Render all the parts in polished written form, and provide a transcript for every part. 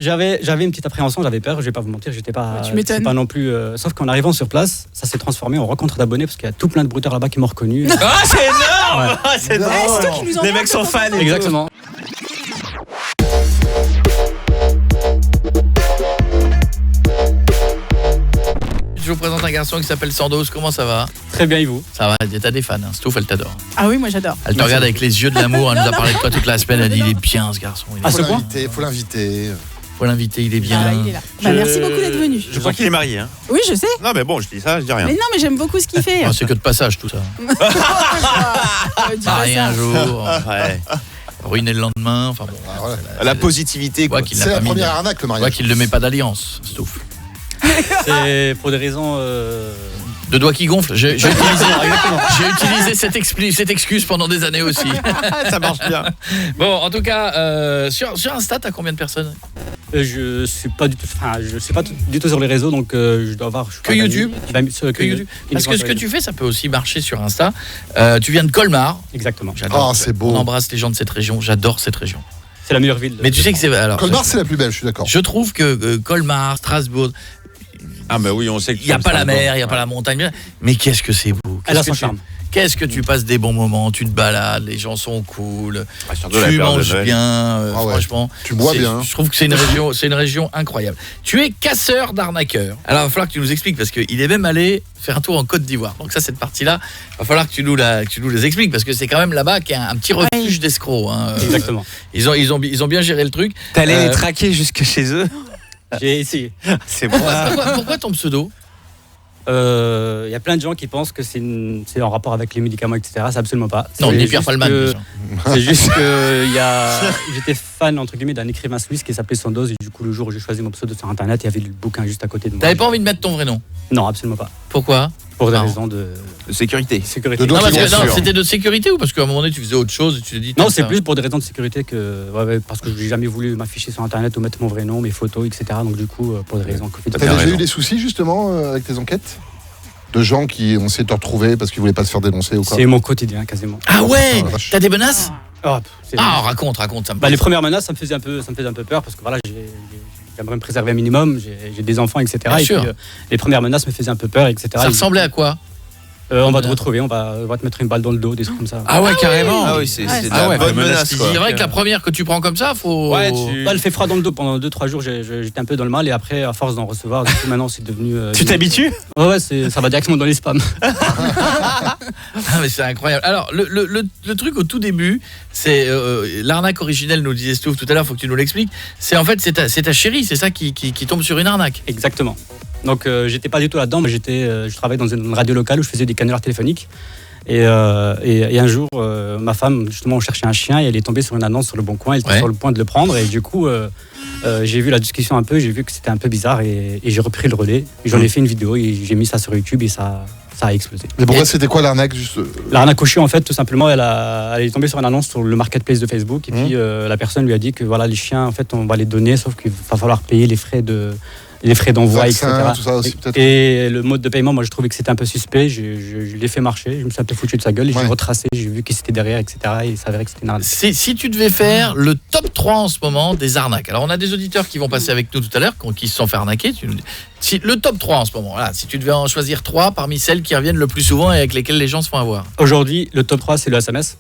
J'avais une petite appréhension, j'avais peur, je vais pas vous mentir, j'étais pas, Tu m'étonnes. pas non plus. Sauf qu'en arrivant sur place, ça s'est transformé en rencontre d'abonnés parce qu'il y a tout plein de brouteurs là-bas qui m'ont reconnu. Ah, c'est énorme. Ouais. Ah, c'est énorme. c'est toi qui nous en Les as mecs un sont peu fans. et tout. Exactement. Je vous présente un garçon qui s'appelle Sandoz. Comment ça va? Très bien, et vous? Ça va, t'as des fans. Hein. Stouff, elle t'adore. Ah oui, moi j'adore. Elle te regarde avec les yeux de l'amour. Elle nous a parlé de toi toute la semaine. Elle dit il est bien ce garçon. Il est... Ah, ce point Faut l'inviter. Faut l'inviter, il est bien. Voilà, il est là. Bah, merci beaucoup d'être venu. Je crois qu'il est marié. Hein. Oui, je sais. Non, mais bon, je dis ça, je dis rien. Mais non, mais j'aime beaucoup ce qu'il fait. Ah, c'est que de passage tout ça. Dis pas Pareil ça. un jour, Ouais. ruiné le lendemain. Enfin bon, Voilà. La positivité, quoi. Ouais, qu'il C'est n'a la pas mis. première arnaque, le Je vois mariage. qu'il ne met pas d'alliance, Stouff. C'est pour des raisons. De doigts qui gonflent. J'ai utilisé, Exactement. j'ai utilisé cette excuse pendant des années aussi. Ça marche bien. Bon, en tout cas, sur Insta, t'as combien de personnes? Je suis pas du tout, je suis pas du tout sur les réseaux, donc je dois avoir. Que YouTube. Que YouTube. Parce que ce que tu fais, ça peut aussi marcher sur Insta. Tu viens de Colmar. Exactement. J'adore. Oh, c'est beau. On embrasse les gens de cette région. J'adore cette région. C'est la meilleure ville. Mais tu sais que c'est alors. Colmar, c'est la plus belle, je suis d'accord. Je trouve que Colmar, Strasbourg, Ah, bah oui, on sait que. il y a pas la mer, il y a pas la montagne, mais qu'est-ce que c'est beau. Elle a Qu'est-ce son que charme. Qu'est-ce que tu passes des bons moments, tu te balades, les gens sont cool, Surtout la tu période de manges Noël. bien, Ah ouais. franchement. Tu bois bien. Je trouve que c'est une région incroyable. Tu es casseur d'arnaqueurs. Alors il va falloir que tu nous expliques parce qu'il est même allé faire un tour en Côte d'Ivoire. Donc ça, cette partie-là, il va falloir que tu nous les expliques parce que c'est quand même là-bas qu'il y a un petit refuge d'escrocs. Hein. Exactement. Ils ont bien géré le truc. T'allais les traquer jusque chez eux. J'ai essayé. C'est bon. Pourquoi ton pseudo? Il y a plein de gens qui pensent que c'est en rapport avec les médicaments, etc. C'est absolument pas. Non, C'est ni Pierre juste Palman. que- déjà. C'est juste que j'étais fan entre guillemets d'un écrivain suisse qui s'appelait Sandoz et du coup le jour où j'ai choisi mon pseudo sur internet, il y avait le bouquin juste à côté de moi. T'avais pas envie de mettre ton vrai nom? Non, absolument pas. Pourquoi? Pour des Non. raisons de Sécurité. sécurité. De Non, parce Bien que non, sûr. c'était de sécurité ou parce qu'à un moment donné tu faisais autre chose et tu t'es dit Non, tiens, c'est ça- plus pour des raisons de sécurité que parce que j'ai jamais voulu m'afficher sur internet ou mettre mon vrai nom, mes photos, etc. Donc du coup pour des raisons T'as confidentielles. déjà raison. eu des soucis, justement, avec tes enquêtes? De gens qui ont essayé de te retrouver parce qu'ils voulaient pas se faire dénoncer ou quoi? C'est mon quotidien quasiment. Ah ouais, Oh la vache. t'as des menaces? Ah, c'est- Ah, raconte, ça me Bah, les premières menaces, ça me faisait un peu peur parce que voilà, j'aimerais me préserver un minimum, j'ai des enfants, etc. Bien et sûr. puis les premières menaces me faisaient un peu peur, etc. Ça ressemblait à quoi? On va te retrouver, on va te mettre une balle dans le dos, des trucs comme ça. Ah ouais, carrément. Ah oui, c'est Ouais, de c'est- la ouais, bonne menace menace, physique. quoi. C'est vrai que la première que tu prends comme ça, faut. Ouais, bah, elle fait froid dans le dos pendant 2-3 jours, j'étais un peu dans le mal et après, à force d'en recevoir, du coup, maintenant c'est devenu. Tu t'habitues? Ouais, ça va directement dans les spams. Ah mais c'est incroyable. Alors le truc au tout début, c'est l'arnaque originelle, nous le disait Stouff tout à l'heure, faut que tu nous l'expliques. C'est en fait c'est ta chérie, c'est ça qui tombe sur une arnaque. Exactement. Donc j'étais pas du tout là-dedans, mais je travaillais dans une radio locale où je faisais des canulars téléphoniques. Et un jour, ma femme, justement, on cherchait un chien et elle est tombée sur une annonce sur le Bon Coin. Elle était Ouais. sur le point de le prendre et du coup, j'ai vu la discussion un peu, j'ai vu que c'était un peu bizarre et j'ai repris le relais. J'en ai fait une vidéo et j'ai mis ça sur YouTube et ça a explosé. Mais pourquoi c'était quoi l'arnaque juste L'arnaque au chien, en fait, tout simplement, elle est tombée sur une annonce sur le marketplace de Facebook et puis la personne lui a dit que voilà, les chiens, en fait, on va les donner, sauf qu'il va falloir payer les frais d'envoi, Vaccin, etc. tout ça aussi, peut-être. Et le mode de paiement, moi, je trouvais que c'était un peu suspect. Je l'ai fait marcher, je me suis un peu foutu de sa gueule, et j'ai Ouais. retracé, j'ai vu qui c'était derrière, etc. Et il s'avérait que c'était une arnaque. Si tu devais faire le top 3 en ce moment des arnaques. Alors on a des auditeurs qui vont passer avec nous tout à l'heure qui se sont fait arnaquer, tu nous dis. Le top 3 en ce moment, là, si tu devais en choisir 3 parmi celles qui reviennent le plus souvent et avec lesquelles les gens se font avoir. Aujourd'hui, le top 3, c'est le SMS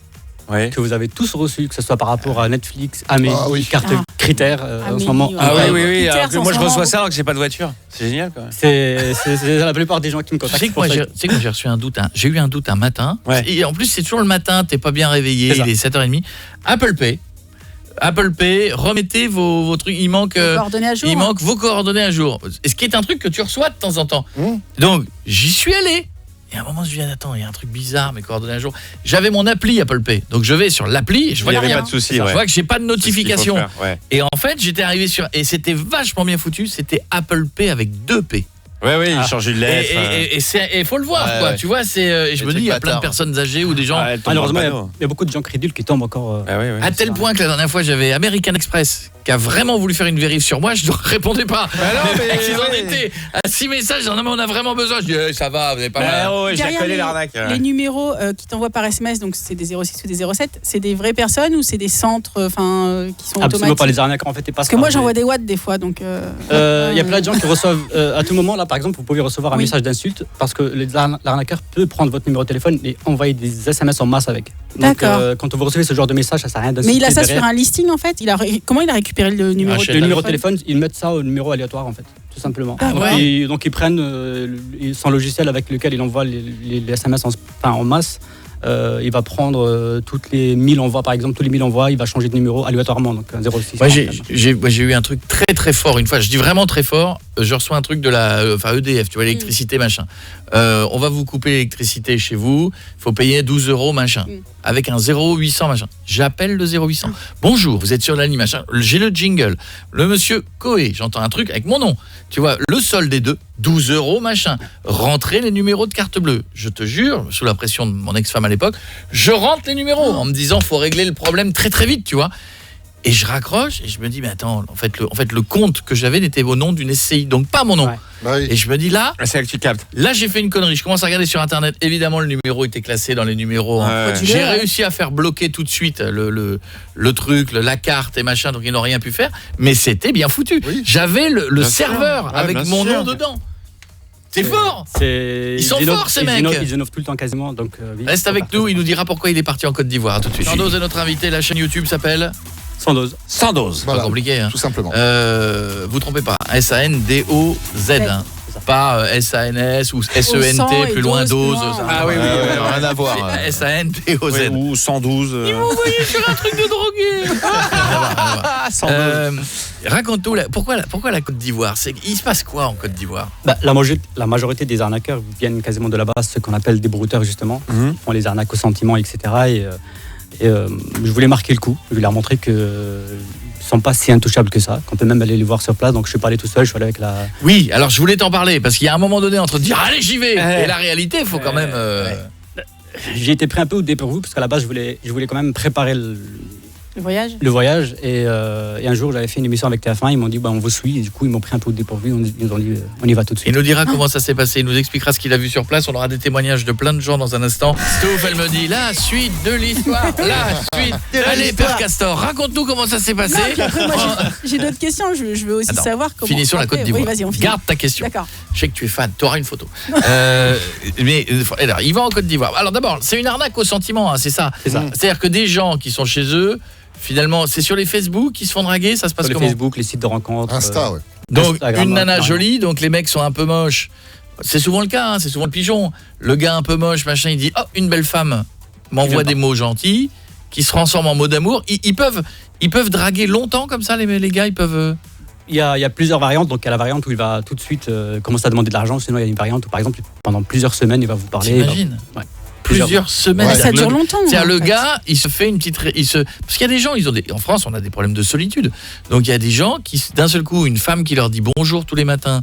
Ouais. que vous avez tous reçu, que ce soit par rapport à Netflix, Amélie, Ah oui. carte Ah. critères, en Amélie, ce moment. ouais. Ah oui, Ouais. oui, oui. Critères, Alors que en moi, ce je moment. reçois ça alors que j'ai pas de voiture. C'est génial, quand même. C'est la plupart des gens qui me Tu contactent. sais que moi j'ai reçu un doute, j'ai eu un doute un matin. Ouais. Et en plus c'est toujours le matin, t'es pas bien réveillé, C'est ça. il est 7h30. Apple Pay, remettez vos trucs, il manque Coordonnées à jour. il manque vos coordonnées à jour. Et ce qui est un truc que tu reçois de temps en temps. Donc, j'y suis allé. Et à un moment, je me dis, attends, il y a un truc bizarre, mes coordonnées à jour. J'avais mon appli Apple Pay. Donc, je vais sur l'appli et je vois Il y avait rien. pas de souci, Je ouais. vois que j'ai pas de C'est ce qu'il faut notification. faire, ouais. Et en fait, j'étais arrivé sur... Et c'était vachement bien foutu. C'était Apple Pay avec 2 P. Ouais, il change une lettre. Et faut le voir, Ouais, quoi. ouais. Tu vois, et je me dis, il y a plein de personnes âgées ou des gens. Ouais, elle tombe Malheureusement, dans il le panneau. y a beaucoup de gens crédules qui tombent encore. À tel point que la dernière fois, j'avais American Express qui a vraiment voulu faire une vérif sur moi, je ne répondais pas. non, Les mecs, ils en ouais. étaient à 6 messages. Non, mais on a vraiment besoin. Je dis, ça va, vous n'avez pas mal. Ouais, je la Derrière connais l'arnaque. les numéros qui t'envoient par SMS, donc c'est des 06 ou des 07, c'est des vraies personnes ou c'est des centres qui sont Absolument automatiques? pas, les arnaqueurs en fait. Parce que moi j'envoie des watts des fois, donc. Il y a plein de gens qui reçoivent à tout moment là, par exemple, vous pouvez recevoir un Oui. message d'insulte parce que l'arnaqueur peut prendre votre numéro de téléphone et envoyer des SMS en masse avec. Donc, D'accord. quand vous recevez ce genre de message, ça sert à rien d'insulter. Mais il a ça derrière. sur un listing en fait. Comment il a récupéré le numéro Achète Le de numéro de téléphone? téléphone, ils mettent ça au numéro aléatoire en fait, tout simplement. Ah donc, ouais. donc ils prennent son logiciel avec lequel il envoie les SMS en masse. Il va prendre toutes les 1000 envois par exemple, tous les 1000 envois, il va changer de numéro aléatoirement, donc un 06. Moi, j'ai eu un truc très très fort une fois. Je dis vraiment très fort. Je reçois un truc de la EDF, tu vois, l'électricité, machin. On va vous couper l'électricité chez vous. Il faut payer 12 € machin. Avec un 0800 machin. J'appelle le 0800. Bonjour, vous êtes sur la ligne machin. J'ai le jingle. Le monsieur Coé, j'entends un truc avec mon nom. Tu vois, le solde des deux, 12 € machin. Rentrez les numéros de carte bleue. Je te jure, sous la pression de mon ex-femme à l'époque, je rentre les numéros en me disant faut régler le problème très très vite, tu vois. Et je raccroche et je me dis mais attends, en fait le compte que j'avais n'était au nom d'une SCI, donc pas mon nom. Ouais. Bah oui. Et je me dis là C'est là que tu captes. j'ai fait une connerie. Je commence à regarder sur internet. Évidemment, le numéro était classé dans les numéros. Ouais. J'ai réussi à faire bloquer tout de suite le truc, la carte et machin, donc ils n'ont rien pu faire. Mais c'était bien foutu. Oui. J'avais le Bien serveur sûr. Ouais, avec bien mon sûr. nom dedans. C'est fort. Ils sont forts, ces mecs. Ils innovent tout le temps quasiment. Donc, oui, Reste faut avec faire nous, ça. il nous dira pourquoi il est parti en Côte d'Ivoire. À tout de suite. Sandoz est notre invité. La chaîne YouTube s'appelle. Sans dose. Sans dose. Pas Voilà, compliqué. Hein. tout simplement. Vous trompez pas. SANDOZ. Hein. Pas SANS ou sang SENT, et plus loin dose, dose. plus loin. Ah oui, rien à voir. C'est SANDOZ. Ouais, ou 112. Ils m'ont envoyé sur un truc de drogué. Raconte-nous, pourquoi la Côte d'Ivoire? Il se passe quoi en Côte d'Ivoire? La majorité des arnaqueurs viennent quasiment de là-bas, ce qu'on appelle des brouteurs justement. Mhm. Ils font les arnaques au sentiment, etc. Et je voulais marquer le coup. Je voulais leur montrer qu'ils ne sont pas si intouchables que ça, qu'on peut même aller les voir sur place. Donc je suis pas allé tout seul, je suis allé avec la... Oui, alors je voulais t'en parler, parce qu'il y a un moment donné entre dire allez j'y vais et la réalité, il faut quand même... J'ai été pris un peu au dépourvu parce qu'à la base je voulais quand même préparer Le voyage? le voyage et un jour j'avais fait une émission avec TF1, ils m'ont dit on vous suit et du coup ils m'ont pris un peu au dépourvu, ils nous ont dit on y va tout de Il suite. nous dira comment ça s'est passé, il nous expliquera ce qu'il a vu sur place, on aura des témoignages de plein de gens dans un instant. Stouff, elle me dit la suite de l'histoire, la suite. Allez Père Castor, raconte-nous comment ça s'est passé. Non, puis après, moi j'ai d'autres questions, je veux aussi Attends, savoir comment. Finissons la Côte d'Ivoire. Oui, vas-y, on finit. Garde ta question. D'accord. Je sais que tu es fan, tu auras une photo. Mais alors, il va en Côte d'Ivoire. Alors d'abord, c'est une arnaque au sentiment, hein, c'est ça. C'est ça. C'est-à-dire que des gens qui sont chez eux, finalement, c'est sur les Facebook qui se font draguer, ça se passe Sur les comment? Facebook, les sites de rencontres. Insta, ouais. Donc Instagram, une nana carrément. jolie, donc les mecs sont un peu moches. C'est souvent le cas, hein, c'est souvent le pigeon. Le gars un peu moche, machin, il dit oh une belle femme m'envoie des mots gentils, qui se transforment en mots d'amour. Ils peuvent draguer longtemps comme ça, les gars, ils peuvent. Il y a plusieurs variantes. Donc, il y a la variante où il va tout de suite commencer à demander de l'argent. Sinon, il y a une variante où, par exemple, pendant plusieurs semaines, il va vous parler. T'imagines? Ouais. Plusieurs semaines. Ouais, ça C'est-à-dire dure le- longtemps. C'est-à-dire en le fait. gars, il se fait une petite... Parce qu'il y a des gens, en France, on a des problèmes de solitude. Donc il y a des gens qui, d'un seul coup, une femme qui leur dit bonjour tous les matins,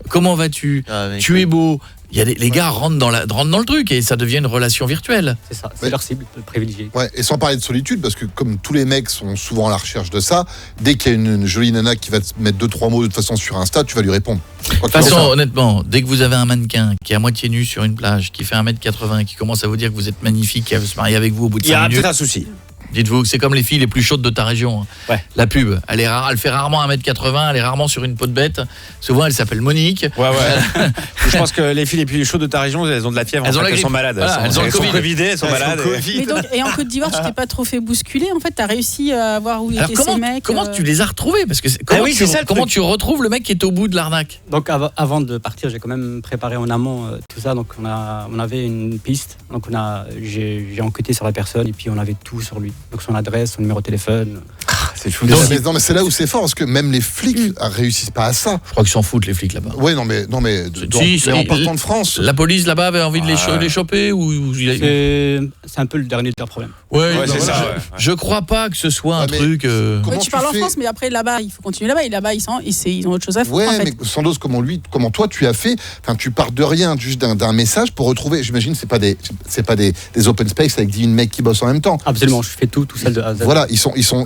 comment vas-tu? Tu es beau. Il y a les gars rentrent dans le truc et ça devient une relation virtuelle. C'est ça, c'est Ouais. leur cible privilégiée. Ouais, et sans parler de solitude, parce que comme tous les mecs sont souvent à la recherche de ça, dès qu'il y a une jolie nana qui va te mettre 2-3 mots de toute façon sur Insta, tu vas lui répondre. De toute façon, honnêtement, dès que vous avez un mannequin qui est à moitié nu sur une plage, qui fait 1m80 et qui commence à vous dire que vous êtes magnifique, qui veut se marier avec vous au bout de Il y 5 a minutes, peut-être un souci. dites-vous que c'est comme les filles les plus chaudes de ta région. Hein. Ouais. La pub, elle fait rarement 1m80, elle est rarement sur une peau de bête. Souvent, elle s'appelle Monique. Ouais. Je pense que les filles les plus chaudes de ta région, elles ont de la fièvre. Elles ont la elles grippe. sont malades. Voilà, elles ont le sont Covid. covidées, elles sont malades. Mais donc, et en Côte d'Ivoire, tu t'es pas trop fait bousculer en fait? T'as réussi à voir où Alors étaient ces mecs? comment tu les as retrouvés? Parce que oui, c'est ça le comment truc. tu retrouves le mec qui est au bout de l'arnaque? Donc, avant de partir, j'ai quand même préparé en amont tout ça. Donc, on avait une piste. Donc, j'ai enquêté sur la personne et puis on avait tout sur lui. Donc, son adresse, son numéro de téléphone. C'est fou. Non, mais c'est là où c'est fort, parce que même les flics réussissent pas à ça. Je crois qu'ils s'en foutent les flics là-bas. Ouais, non, mais en partant de France. La police là-bas avait envie de les choper ou C'est un peu le dernier de leurs problèmes. Ouais, c'est ça. Je crois pas que ce soit un truc. Tu parles en France, mais après là-bas, il faut continuer là-bas. Et là-bas, ils ont autre chose à faire. Ouais, en fait. mais Sandoz, comment toi tu as fait. Enfin, tu pars de rien, juste d'un message pour retrouver. J'imagine c'est pas des open space avec 10 000 mecs qui bossent en même temps. Absolument, je fais tout seul de A à Z. Voilà,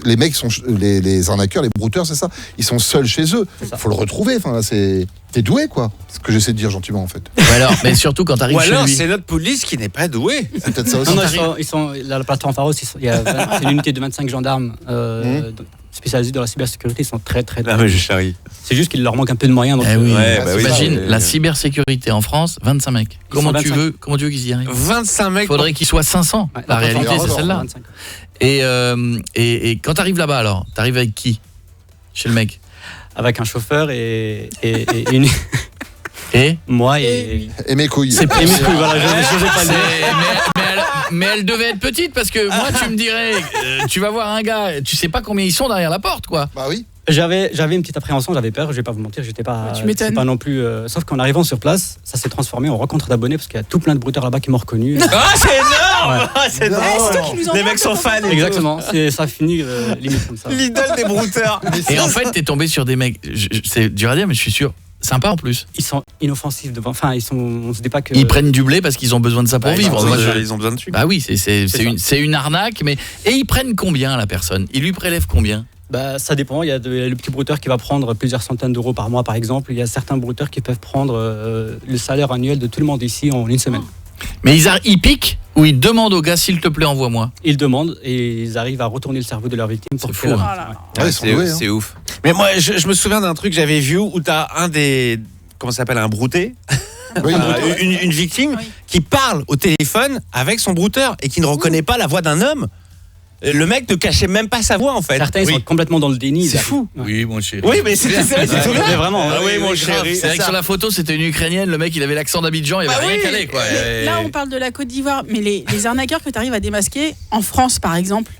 les mecs sont les arnaqueurs, les brouteurs, c'est ça. Ils sont seuls chez eux. Faut le retrouver. Enfin là, t'es doué quoi. C'est ce que j'essaie de dire gentiment en fait. Alors, mais surtout quand t'arrives chez lui. Ou alors c'est notre police qui n'est pas douée. C'est peut-être ça aussi. Non, ils sont la plateforme Pharos, c'est une unité de 25 gendarmes spécialisés dans la cybersécurité. Ils sont très très. Ah mais je charrie. C'est juste qu'il leur manque un peu de moyens. Donc, oui. Imagine la cybersécurité en France, 25 mecs. Comment tu veux qu'ils y arrivent? 25 mecs. Faudrait qu'ils soient 500. La réalité, c'est celle-là. 25. Et quand t'arrives là-bas, alors, t'arrives avec qui chez le mec? Avec un chauffeur et une. Et moi et mes couilles. C'est pas mes couilles, voilà. Je vais pas le dire. Mais elle devait être petite parce que moi, tu me dirais, tu vas voir un gars, tu sais pas combien ils sont derrière la porte, quoi. Bah oui. J'avais une petite appréhension, j'avais peur, je vais pas vous mentir, j'étais pas. Tu m'étonnes. Pas non plus. Sauf qu'en arrivant sur place, ça s'est transformé en rencontre d'abonnés parce qu'il y a tout plein de brouteurs là-bas qui m'ont reconnu. Ah c'est énorme. C'est toi qui nous en Les mecs sont fans. Exactement, ça finit limite comme ça. L'idole des brouteurs. Et en fait, t'es tombé sur des mecs, c'est dur à dire, mais je suis sûr. Sympa en plus. Ils sont inoffensifs devant. Enfin, on se dit pas que. Ils prennent du blé parce qu'ils ont besoin de ça pour vivre. Ils ont besoin de thunes. Bah oui, c'est une arnaque. Mais et ils prennent combien la personne? Ils lui prélèvent combien? Bah ça dépend. Il y a le petit brouteur qui va prendre plusieurs centaines d'euros par mois, par exemple. Il y a certains brouteurs qui peuvent prendre le salaire annuel de tout le monde ici en une semaine. Mais ils piquent ou ils demandent au gars s'il te plaît envoie-moi. Ils demandent et ils arrivent à retourner le cerveau de leur victime pour fou, c'est ouf. Mais moi je me souviens d'un truc que j'avais vu où t'as un des comment ça s'appelle un brouté. Oui, une victime qui parle au téléphone avec son brouteur et qui ne reconnaît pas la voix d'un homme. Le mec ne cachait même pas sa voix en fait. Certains sont complètement dans le déni. C'est fou. Oui mon chéri. Oui mais c'est mais vraiment. Ah oui mon chéri. C'est vrai que sur la photo c'était une Ukrainienne. Le mec il avait l'accent d'Abidjan. Il avait rien calé quoi. Là on parle de la Côte d'Ivoire. Mais les arnaqueurs que tu arrives à démasquer en France par exemple,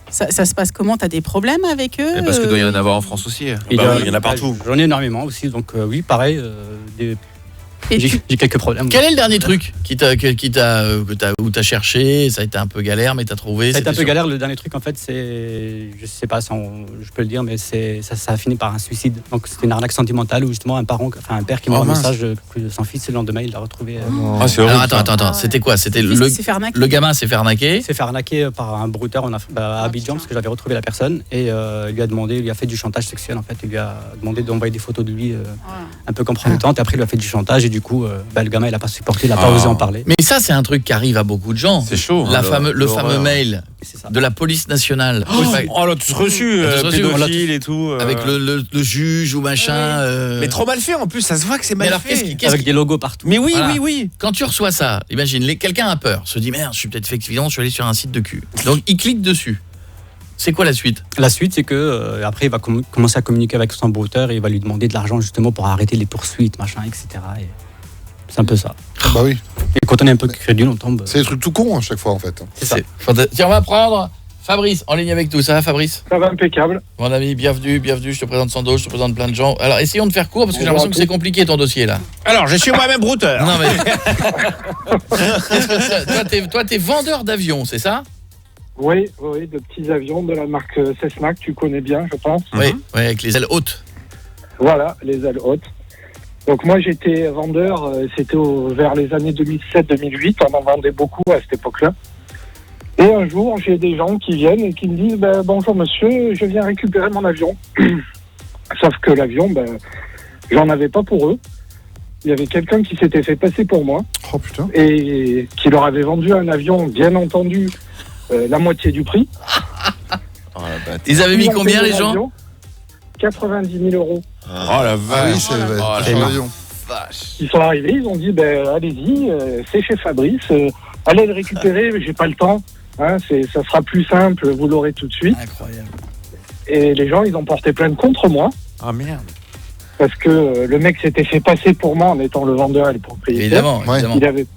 ça se passe comment? T'as des problèmes avec eux? Parce qu'il doit y en avoir en France aussi. Il y en a partout. J'en ai énormément aussi. Donc oui pareil. J'ai quelques problèmes. Quel est le dernier truc où t'as cherché? Ça a été un peu galère, mais t'as trouvé. Ça a été un peu galère. Le dernier truc, en fait, c'est, je sais pas si je peux le dire, mais ça a fini par un suicide. Donc c'était une arnaque sentimentale où justement un père qui m'envoie un message que son fils, le lendemain, il l'a retrouvé. C'est horrible. Alors attends. C'était quoi? C'était le gamin s'est fait arnaquer. Il s'est fait arnaquer par un brouteur à Abidjan parce que j'avais retrouvé la personne et il lui a fait du chantage sexuel. En fait, il lui a demandé d'envoyer des photos de lui un peu compromettantes. Et après, il lui a fait du chantage et du coup, le gamin, il a pas supporté, il a pas osé en parler. Mais ça, c'est un truc qui arrive à beaucoup de gens. C'est chaud. Le fameux mail de la police nationale. On l'a tous reçu, pédophile et tout. Avec le juge ou machin. Mais trop mal fait en plus, ça se voit que c'est mal fait. Avec des logos partout. Mais oui. Quand tu reçois ça, imagine, quelqu'un a peur, se dit merde, je suis peut-être fait accident, je suis allé sur un site de cul. Donc il clique dessus. C'est quoi la suite? La suite, c'est que après il va commencer à communiquer avec son brouteur et il va lui demander de l'argent justement pour arrêter les poursuites, machin, etc. Et c'est un peu ça. Bah oui. Et quand on est un peu crédule, on tombe. C'est des trucs tout cons à chaque fois en fait. C'est ça. Tiens, on va prendre Fabrice en ligne avec nous. Ça va, Fabrice? Ça va impeccable. Mon ami, bienvenue. Je te présente Sandoz, je te présente plein de gens. Alors, essayons de faire court parce que j'ai l'impression que c'est compliqué ton dossier là. Alors, je suis moi-même brouteur. Non mais. Toi, t'es vendeur d'avions, c'est ça? Oui, de petits avions de la marque Cessna que tu connais bien, je pense. Oui, avec les ailes hautes. Voilà, les ailes hautes. Donc moi j'étais vendeur, c'était vers les années 2007-2008, on en vendait beaucoup à cette époque-là. Et un jour, j'ai des gens qui viennent et qui me disent bonjour monsieur, je viens récupérer mon avion. Sauf que l'avion, j'en avais pas pour eux. Il y avait quelqu'un qui s'était fait passer pour moi. Oh putain. Et qui leur avait vendu un avion, bien entendu, la moitié du prix. Ils avaient mis combien les gens? 90 000 euros. Oh la vache. C'est l'avion. Ils sont arrivés, ils ont dit allez-y, c'est chez Fabrice, allez le récupérer, mais j'ai pas le temps. Hein, ça sera plus simple, vous l'aurez tout de suite. Incroyable. Et les gens, ils ont porté plainte contre moi. Ah merde. Parce que le mec s'était fait passer pour moi en étant le vendeur et le propriétaire. Évidemment.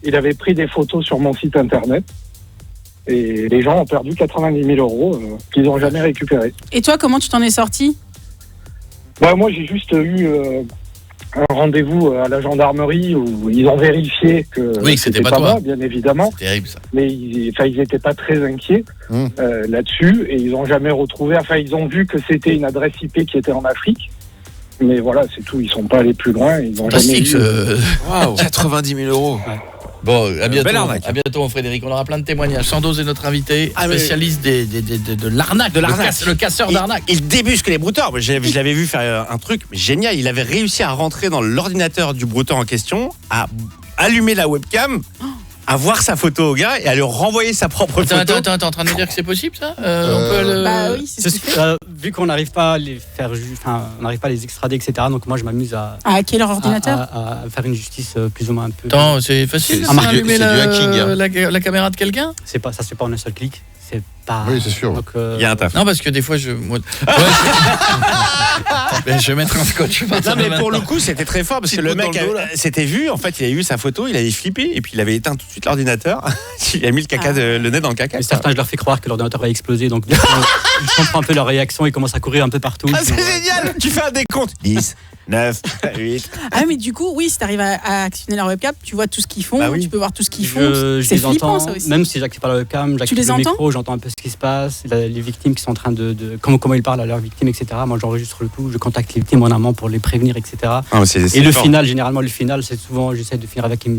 Il avait pris des photos sur mon site internet. Et les gens ont perdu 90 000 euros qu'ils n'ont jamais récupérés. Et toi, comment tu t'en es sorti? Bah, moi, j'ai juste eu un rendez-vous à la gendarmerie où ils ont vérifié que c'était pas toi. moi, bien évidemment. C'est terrible ça. Mais ils n'étaient pas très inquiets là-dessus et ils n'ont jamais retrouvé. Enfin, ils ont vu que c'était une adresse IP qui était en Afrique. Mais voilà, c'est tout. Ils sont pas allés plus loin. Ils n'ont jamais vu. Waouh, 90 000 euros. Bon, à bientôt. Belle arnaque. À bientôt, Frédéric. On aura plein de témoignages. Sandoz est notre invité, spécialiste de l'arnaque, le casseur d'arnaque. Il débusque les brouteurs. Je l'avais vu faire un truc génial. Il avait réussi à rentrer dans l'ordinateur du brouteur en question, à allumer la webcam, à voir sa photo au gars et à lui renvoyer sa propre photo. Attends, t'es en train de me dire que c'est possible ça On peut Bah oui, c'est ce qu'il fait. Vu qu'on n'arrive pas à les faire, on n'arrive pas à les extrader, etc. Donc moi, je m'amuse à hacker leur ordinateur. à faire une justice plus ou moins un peu. Attends, c'est facile. C'est allumer du hacking, hein. la caméra de quelqu'un. C'est pas, ça se fait pas en un seul clic. C'est pas. Oui, c'est sûr. Donc, Il y a un taf. Non, parce que des fois, je vais mettre un scotch. Non mais pour le coup c'était très fort parce que le mec s'était vu, en fait il a eu sa photo, il avait flippé et puis il avait éteint tout de suite l'ordinateur. Il a mis le nez dans le caca. Et certains, je leur fais croire que l'ordinateur va exploser, donc je comprends un peu leur réaction, ils commencent à courir un peu partout. Ah, c'est génial. Tu fais un décompte. 10, 9, 8. Ah mais du coup, oui, si t'arrives à actionner leur webcam, tu vois tout ce qu'ils font, Bah oui. tu peux voir tout ce qu'ils font. Je C'est les flippant entends, ça aussi. même si j'active pas la webcam, j'active les le entends micro, j'entends un peu ce qui se passe, les victimes qui sont en train de comment ils parlent à leurs victimes, etc. Moi j'enregistre le tout, je contacte les victimes en amont pour les prévenir, etc. Et le final, généralement le final, c'est souvent j'essaie de finir avec un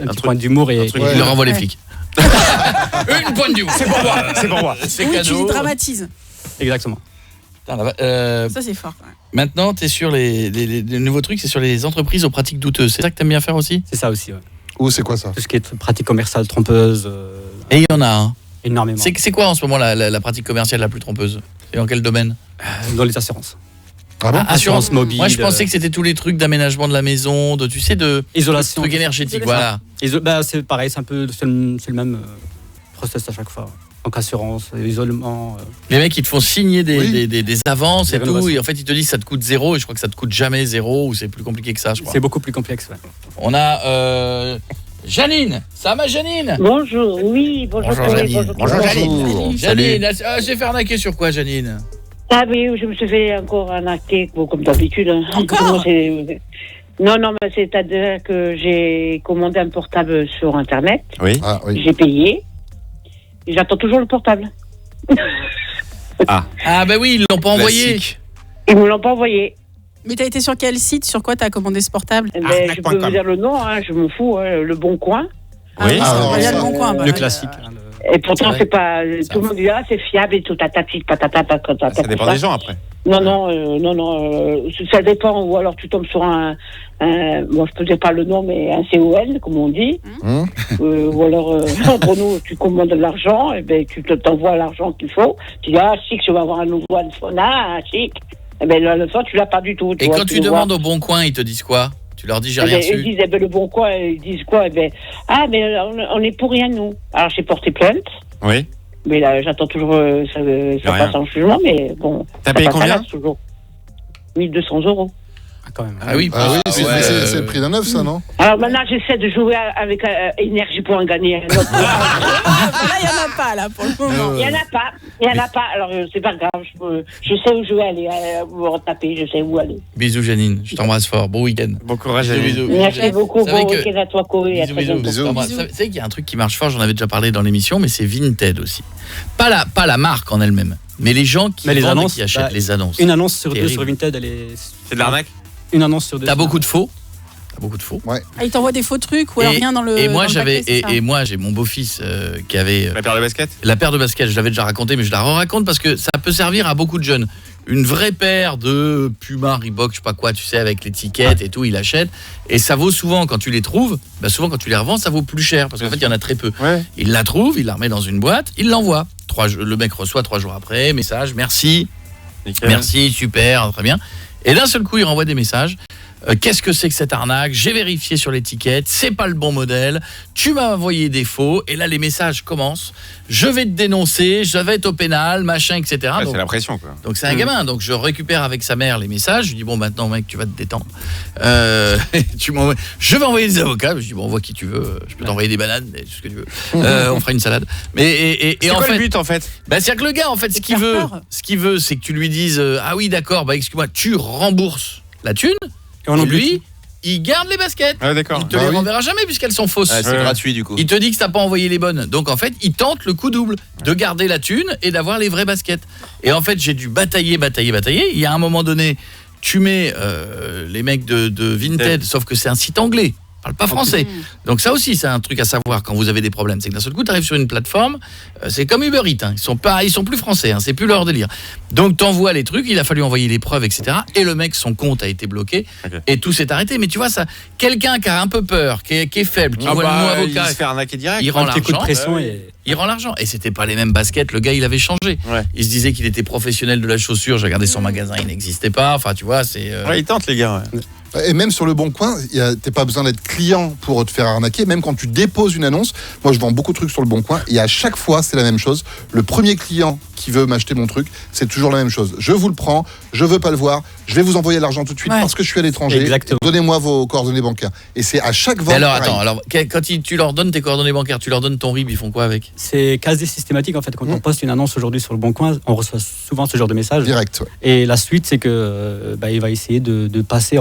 petit point d'humour et Il leur envoie les flics. Une pointe d'humour. C'est pour moi. C'est pour moi. C'est Oui, tu cadeau. les dramatises. exactement. Putain, Ça c'est fort. Ouais. maintenant, t'es sur les nouveaux trucs, c'est sur les entreprises aux pratiques douteuses. C'est ça que t'aimes bien faire aussi? C'est ça aussi. Ouais. Ou c'est quoi ça? Tout ce qui est pratique commerciale trompeuse, Et il y en a un. énormément. C'est quoi en ce moment la pratique commerciale la plus trompeuse? Et dans quel domaine? Dans les assurances. Ah bon? Assurance mobile. Moi, je pensais que c'était tous les trucs d'aménagement de la maison, de isolation. trucs énergétiques, voilà. C'est pareil, c'est un peu c'est le même process à chaque fois. Donc assurance, isolement. Les mecs, ils te font signer Oui. des avances Des et tout, rénovations. et en fait, ils te disent ça te coûte 0, et je crois que ça te coûte jamais 0, ou c'est plus compliqué que ça, je crois. C'est beaucoup plus complexe. Ouais. On a Janine. Ça va, Janine? Bonjour, oui, bonjour. Bonjour, Janine. Bonjour Janine. Janine, j'ai fait arnaquer sur quoi, Janine? Ah oui, je me suis fait encore arnaquer, bon, comme d'habitude. Hein. Encore? Non, mais c'est-à-dire que j'ai commandé un portable sur Internet, Oui. Ah oui. j'ai payé, et j'attends toujours le portable. Ah bah oui, ils l'ont pas envoyé. Classique. Ils me l'ont pas envoyé. Mais t'as été sur quel site? Sur quoi t'as commandé ce portable? Eh ben, Arnaque je point peux com. vous dire le nom, hein, je m'en fous, hein, le Bon Coin. Oui. Ah, Ah, oui, ouais, le bon coin. Le classique. hein, Et pourtant, C'est c'est pas. Ça Tout le monde dit, ah, c'est fiable et tout, tatati, patata, patata. Ça dépend des gens après. Non, ça dépend, ou alors tu tombes sur bon, je peux dire pas le nom, mais un COL, comme on dit, ou alors, pour nous, tu commandes de l'argent, et ben, tu t'envoies l'argent qu'il faut, tu dis, ah, chic, je vais avoir un nouveau iPhone, ah, chic, et ben, le fois, tu l'as pas du tout. Et quand tu demandes au Bon Coin, ils te disent quoi? Tu leur dis j'ai rien Ils reçu. disent, le Bon Coin, ils disent quoi? Ah, mais on est pour rien, nous. Alors, j'ai porté plainte. Oui. Mais là, j'attends toujours, ça rien. passe en jugement, mais bon. T'as ça payé passe à combien? l'as, toujours. 1200 €. Ah, quand même. Ah oui, Ah oui, Ah c'est ouais. c'est le prix d'un neuf, ça, non? Alors maintenant, j'essaie de jouer avec énergie pour en gagner un autre. Ah, bah là, il n'y en a pas, là, pour le moment. Il n'y en a pas. Alors, c'est pas grave, je sais où je vais aller, vous retaper, je sais où aller. Bisous, Janine. Je t'embrasse fort. Bon week-end. Bon courage Bisous, Janine. bisous. Merci beaucoup, Vous savez bon que- week-end à toi, Koé. À Bisous, très bisous. bientôt. Bisous. Je t'embrasse. Vous savez qu'il y a un truc qui marche fort, j'en avais déjà parlé dans l'émission, mais c'est Vinted aussi. Pas la marque en elle-même, mais les gens qui Mais les vendent et annonces, qui achètent bah, les annonces. Une annonce sur deux Terrible. sur Vinted, elle est. C'est de l'arnaque? Une annonce sur deux. T'as beaucoup de faux. Ah, ils t'envoient des faux trucs ou alors rien dans le. Et moi dans le j'avais paquet, c'est ça et moi j'ai mon beau-fils qui avait La paire de basket? la paire de baskets, je l'avais déjà raconté mais je la raconte parce que ça peut servir à beaucoup de jeunes. Une vraie paire de Puma, Reebok, je sais pas quoi, tu sais, avec l'étiquette et tout, il achète. Et ça vaut souvent, quand tu les trouves, bah souvent quand tu les revends, ça vaut plus cher parce qu'en fait il y en a très peu. Ouais. Il la trouve, il la remet dans une boîte, il l'envoie. Le mec reçoit 3 jours après, message, merci, Nickel. merci, super, très bien. Et d'un seul coup, il renvoie des messages. qu'est-ce que c'est que cette arnaque, j'ai vérifié sur l'étiquette, c'est pas le bon modèle, tu m'as envoyé des faux, et là les messages commencent, je vais te dénoncer, je vais être au pénal, machin, etc. Ouais, donc, c'est la pression, quoi. donc c'est un gamin, donc je récupère avec sa mère les messages, je lui dis bon maintenant mec tu vas te détendre, je vais envoyer des avocats, je dis bon envoie qui tu veux, je peux t'envoyer des bananes, tout ce que tu veux, on fera une salade. Et C'est en quoi fait, le but, en fait? bah c'est que le gars en fait ce qu'il veut, c'est que tu lui dises ah oui d'accord, bah excuse-moi, tu rembourses la thune Et on et oublie lui il garde les baskets. Ah, d'accord. Il te les renverra jamais puisqu'elles sont fausses. c'est gratuit du coup. Il te dit que t'as pas envoyé les bonnes. Donc en fait, il tente le coup double de garder la thune et d'avoir les vraies baskets. Et en fait, j'ai dû batailler. Il y a un moment donné, tu mets les mecs de Vinted, sauf que c'est un site anglais. Parle pas français. Donc ça aussi c'est un truc à savoir quand vous avez des problèmes, c'est que d'un seul coup tu arrives sur une plateforme, c'est comme Uber Eats, hein. ils sont plus français, hein. C'est plus leur délire. Donc t'envoies les trucs, il a fallu envoyer les preuves, etc. Et le mec, son compte a été bloqué, et tout s'est arrêté. Mais tu vois ça, quelqu'un qui a un peu peur, qui est faible, qui voit le mot avocat, il se fait arnaquer direct. il rend Un petit coup de l'argent. pression et... Il rend l'argent. Et c'était pas les mêmes baskets, le gars il avait changé. Ouais. Il se disait qu'il était professionnel de la chaussure, j'ai regardé son magasin, il n'existait pas. Enfin tu vois, c'est Ouais, ils tentent, les gars. Ouais. Et même sur le Bon Coin, t'as pas besoin d'être client pour te faire arnaquer. Même quand tu déposes une annonce, moi je vends beaucoup de trucs sur le Bon Coin, et à chaque fois c'est la même chose. Le premier client qui veut m'acheter mon truc, c'est toujours la même chose. Je vous le prends, je veux pas le voir, je vais vous envoyer l'argent tout de suite parce que je suis à l'étranger. Exactement. Donnez-moi vos coordonnées bancaires. Et c'est à chaque vente. Mais alors pareil. attends, alors quand tu leur donnes tes coordonnées bancaires, tu leur donnes ton RIB, ils font quoi avec? C'est quasi systématique en fait. Quand on poste une annonce aujourd'hui sur le Bon Coin, on reçoit souvent ce genre de message. Direct. Ouais. Et la suite, c'est que il va essayer de passer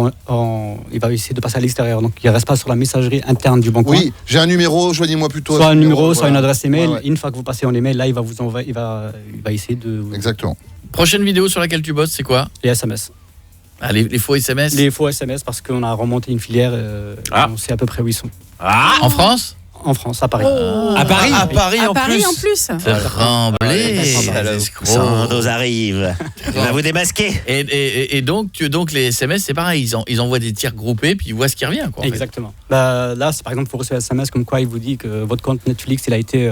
il va essayer de passer à l'extérieur. Donc il reste pas sur la messagerie interne du Bon Coin. Oui, j'ai un numéro, joignez-moi plutôt. Soit un numéro, soit une adresse email. Ouais, ouais. Une fois que vous passez en email, là il va vous envoyer, il va essayer de Exactement. Prochaine vidéo sur laquelle tu bosses, c'est quoi? les SMS. Ah, les faux SMS. Les faux SMS parce qu'on a remonté une filière. On sait à peu près où ils sont. En France? En France, à Paris. À Paris? À Paris À en Paris plus. en plus. Tremblay, les escrocs. Sandoz arrive. Il va vous démasquer. Et donc les SMS, c'est pareil, ils envoient des tirs groupés puis ils voient ce qui revient, quoi. En fait. Exactement. Là, c'est par exemple, vous recevez un SMS comme quoi il vous dit que votre compte Netflix il a été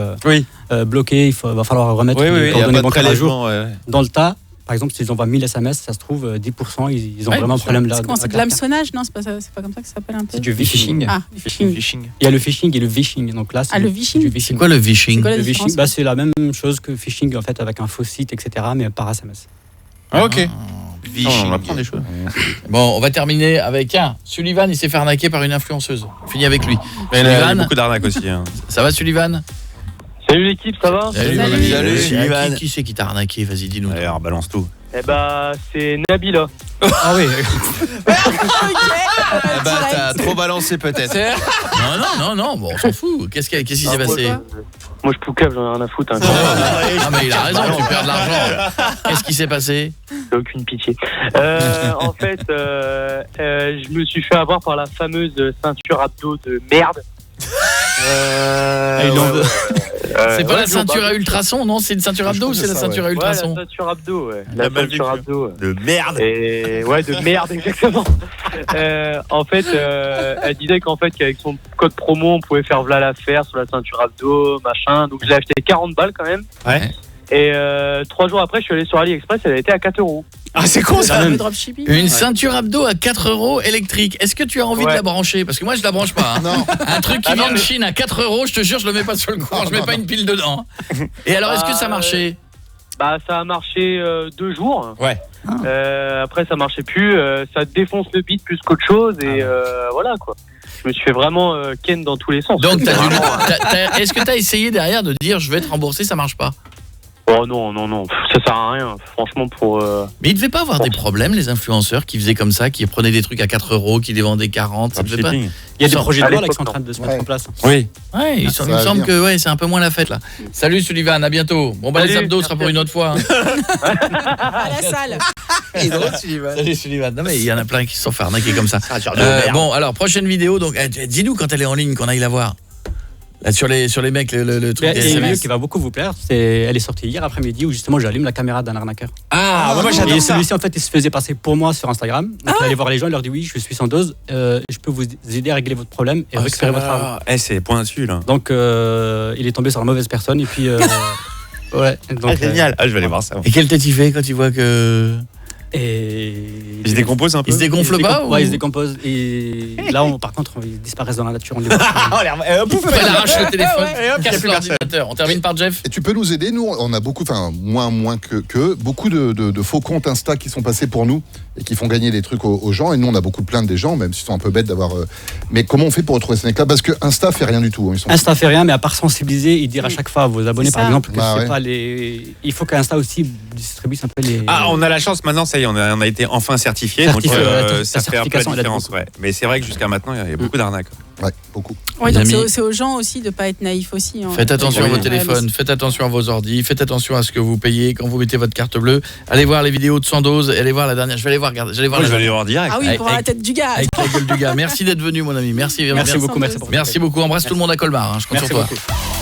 bloqué, va falloir remettre les Il y a coordonnées pas de bancaires à jour. prélèvement. Ouais. Dans le tas, par exemple, s'ils envoient 1000 SMS, ça se trouve 10%, ils ont vraiment un problème là. C'est quoi, c'est de l'hameçonnage? Non, c'est pas comme ça que ça s'appelle un peu. C'est du phishing. Ah, du phishing. Phishing. Il y a le phishing et le vishing. Donc là, c'est le phishing. du C'est phishing. quoi le phishing? C'est quoi la Le différence? phishing, c'est la même chose que phishing en fait avec un faux site, etc. mais par SMS. Ah, ok. Phishing. On apprend des choses. Bon, on va terminer avec Sullivan, il s'est fait arnaquer par une influenceuse. On finit avec lui. Mais il y a Sullivan, beaucoup d'arnaques aussi. Hein. ça va Sullivan? Salut l'équipe, ça va? Salut. Sullivan. Qui c'est qui t'a arnaqué? Vas-y, dis-nous. Allez, alors, balance tout. Eh bah, c'est Nabila. Ah oui. Eh bah, t'as trop balancé peut-être. Non, bon, on s'en fout. Qu'est-ce qui s'est passé? Moi, je poucave, j'en ai rien à foutre. Hein. Ah mais il a raison, tu perds de l'argent. Qu'est-ce qui s'est passé? J'ai aucune pitié. En fait, je me suis fait avoir par la fameuse ceinture abdos de merde. C'est pas la ceinture à ultrasons, non? C'est une ceinture abdos ou c'est la ceinture à Ouais, la ultrasons? ceinture abdos, ouais. La La ceinture abdos. De merde. Et ouais, de merde, exactement. En fait, elle disait qu'en fait, qu'avec son code promo, on pouvait faire v'là l'affaire sur la ceinture abdos, machin. Donc, je l'ai acheté 40 balles quand même. Ouais. Et 3 jours après, je suis allé sur AliExpress, elle a été à 4 €. Ah, c'est con ça. Le dropshipping. Une ceinture abdos à 4 € électrique. Est-ce que tu as envie de Ouais. la brancher? Parce que moi je la branche pas. Hein. Non. Un truc qui vient de Chine à 4 €, je te jure, je le mets pas sur le courant, je mets pas une pile dedans. Et alors est-ce que ça marchait? Bah, ça a marché 2 jours. Ouais. Après, ça marchait plus. Ça défonce le beat plus qu'autre chose. Et voilà, quoi. Je me suis fait vraiment ken dans tous les sens. Donc Vraiment, est-ce que tu as essayé derrière de dire je vais te rembourser, ça marche pas? oh non. Ça sert à rien. Franchement, pour... Mais ils devaient pas avoir des problèmes, les influenceurs qui faisaient comme ça, qui prenaient des trucs à 4 €, qui les vendaient 40, ça devait pas... Shipping. Il y a des Sans- projets de loi là, l'époque, qui sont en train de se mettre Ouais. en place. Oui. Ouais, il Ça me va semble bien. que c'est un peu moins la fête là. Salut Sullivan, à bientôt. Bon bah les Salut, abdos sera pour une autre fois. Hein. À la salle. Salut Sullivan. Non mais il y en a plein qui se sont fait arnaquer comme ça. Merde. Bon alors prochaine vidéo donc dis-nous quand elle est en ligne qu'on aille la voir. Là, sur les mecs le truc des Il y a une vidéo SMS. qui va beaucoup vous plaire. Elle est sortie hier après-midi où justement j'allume la caméra d'un arnaqueur. Ah, moi Et j'adore ça. celui-ci en fait il se faisait passer pour moi sur Instagram. Donc il allait voir les gens, il leur dit oui, je suis Sandoz, je peux vous aider à régler votre problème et récupérer votre argent. C'est point dessus là. Donc il est tombé sur la mauvaise personne et puis ouais. Donc, Génial. Ah, je vais aller voir ça. Et quelle tête il fait quand il voit que Et Il se décompose un peu. Il se dégonfle pas ou... Ouais, il se décompose. Et là, par contre, ils disparaissent dans la nature. On les Pouf, Elle arrache le téléphone, Et hop, il y a casse plus personne. l'ordinateur. On termine par Jeff. Et tu peux nous aider, nous on a beaucoup, enfin moins que beaucoup de faux comptes Insta qui sont passés pour nous et qui font gagner des trucs aux gens, et nous on a beaucoup de plaintes des gens, même s'ils sont un peu bêtes d'avoir... Mais comment on fait pour retrouver ces mecs-là? Parce que Insta fait rien du tout. Ils sont... Insta fait rien, mais à part sensibiliser et dire à chaque fois à vos abonnés, C'est par ça. exemple, que Bah c'est ouais. pas les... Il faut qu'Insta aussi distribue un peu les... Ah, on a la chance maintenant, ça y est, on a été enfin certifié. Donc, Certifié, ça ouais, la fait un peu la certification, elle aide différence. beaucoup. Ouais. Mais c'est vrai que jusqu'à maintenant, il y a beaucoup d'arnaques. Ouais, beaucoup. Ouais, Les donc amis. c'est aux gens aussi de pas être naïfs aussi. Hein. Faites attention à Oui. vos Ouais, téléphones, faites attention à vos ordis, faites attention à ce que vous payez quand vous mettez votre carte bleue. Allez voir les vidéos de Sandoz, allez voir la dernière. Je vais aller voir, regardez, j'allais voir Moi, la je vais aller voir direct. Ah oui, Avec- pour la tête du gars. avec la gueule du gars. Merci d'être venu, mon ami. Merci, Merci beaucoup, merci pour Merci beaucoup. Embrasse tout le monde à Colmar. Hein, je compte Merci sur toi. beaucoup.